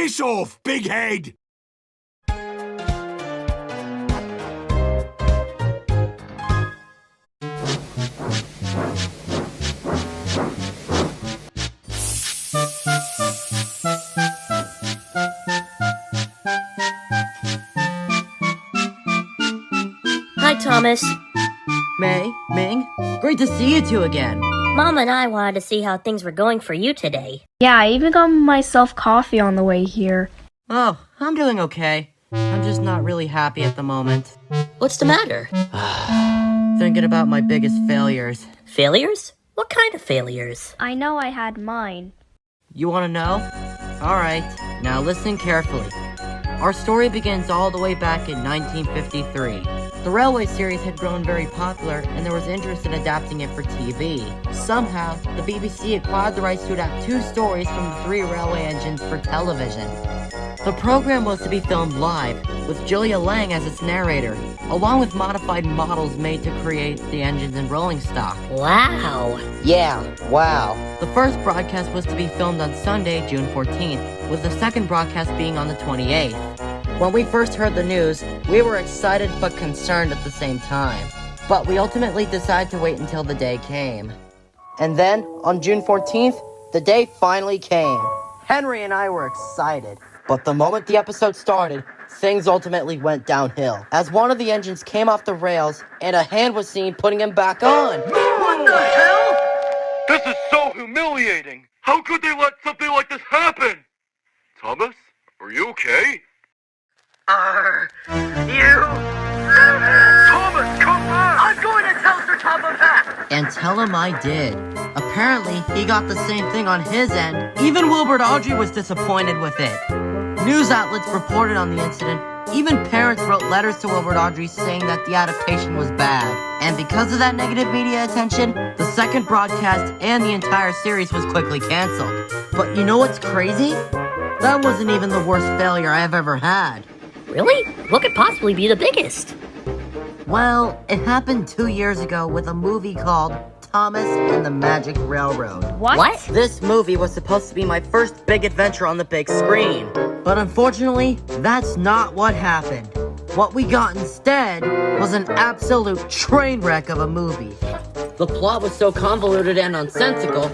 Piss off, big head! Hi, Thomas. May, Ming, great to see you two again. Mom and I wanted to see how things were going for you today. Yeah, I even got myself coffee on the way here. Oh, I'm doing okay. I'm just not really happy at the moment. What's the matter? Thinking about my biggest failures. Failures? What kind of failures? I know I had mine. You want to know? Alright, now listen carefully. Our story begins all the way back in 1953. The Railway series had grown very popular, and there was interest in adapting it for TV. Somehow, the BBC acquired the rights to adapt 2 stories from the 3 railway engines for television. The program was to be filmed live, with Julia Lang as its narrator, along with modified models made to create the engines and rolling stock. Wow. Yeah, wow. The first broadcast was to be filmed on Sunday, June 14th, with the second broadcast being on the 28th. When we first heard the news, we were excited but concerned at the same time. But we ultimately decided to wait until the day came. And then, on June 14th, the day finally came. Henry and I were excited. But the moment the episode started, things ultimately went downhill, as one of the engines came off the rails and a hand was seen putting him back on. What the hell? This is so humiliating! How could they let something like this happen? Thomas, are you okay? Thomas, come back! I'm going to tell Sir Thomas that! And tell him I did. Apparently, he got the same thing on his end. Even Wilbert Audrey was disappointed with it. News outlets reported on the incident. Even parents wrote letters to Wilbert Audrey saying that the adaptation was bad. And because of that negative media attention, the second broadcast and the entire series was quickly canceled. But you know what's crazy? That wasn't even the worst failure I have ever had. Really? What could possibly be the biggest? Well, it happened 2 years ago with a movie called Thomas and the Magic Railroad. What? This movie was supposed to be my first big adventure on the big screen. But unfortunately, that's not what happened. What we got instead was an absolute train wreck of a movie. The plot was so convoluted and nonsensical,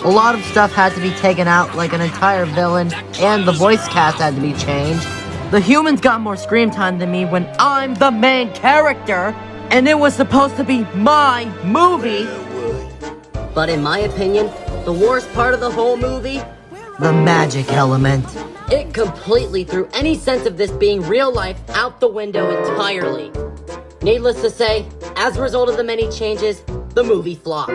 a lot of stuff had to be taken out, like an entire villain, and the voice cast had to be changed. The humans got more screen time than me when I'm the main character, and it was supposed to be my movie. But in my opinion, the worst part of the whole movie? The magic element. It completely threw any sense of this being real life out the window entirely. Needless to say, as a result of the many changes, the movie flopped.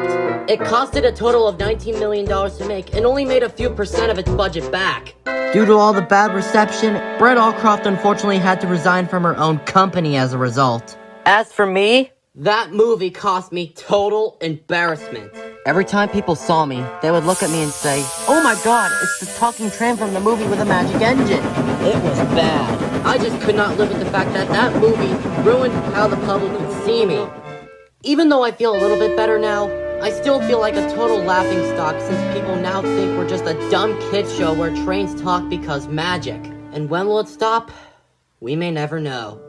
It costed a total of $19 million to make and only made a few percent of its budget back. Due to all the bad reception, Brett Allcroft unfortunately had to resign from her own company as a result. As for me, that movie cost me total embarrassment. Every time people saw me, they would look at me and say, "Oh my god, it's the talking train from the movie with a magic engine." It was bad. I just could not live with the fact that that movie ruined how the public could see me. Even though I feel a little bit better now, I still feel like a total laughingstock since people now think we're just a dumb kids show where trains talk because magic. And when will it stop? We may never know.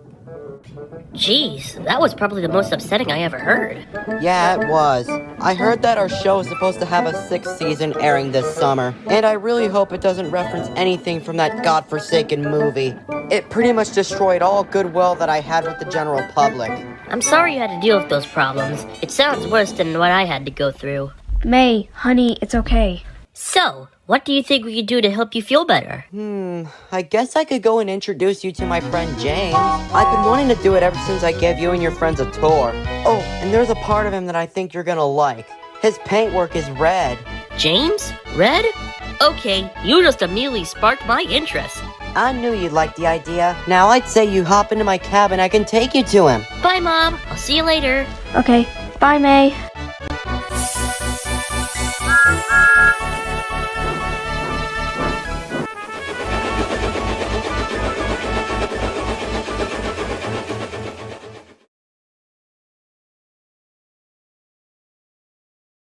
Jeez, that was probably the most upsetting I ever heard. Yeah, it was. I heard that our show is supposed to have a 6th season airing this summer, and I really hope it doesn't reference anything from that godforsaken movie. It pretty much destroyed all goodwill that I had with the general public. I'm sorry you had to deal with those problems. It sounds worse than what I had to go through. May, honey, it's okay. So, what do you think we could do to help you feel better? I guess I could go and introduce you to my friend James. I've been wanting to do it ever since I gave you and your friends a tour. Oh, and there's a part of him that I think you're gonna like. His paintwork is red. James? Red? Okay, you just immediately sparked my interest. I knew you'd like the idea. Now I'd say you hop into my cab and I can take you to him. Bye, Mom. I'll see you later. Okay, bye, May.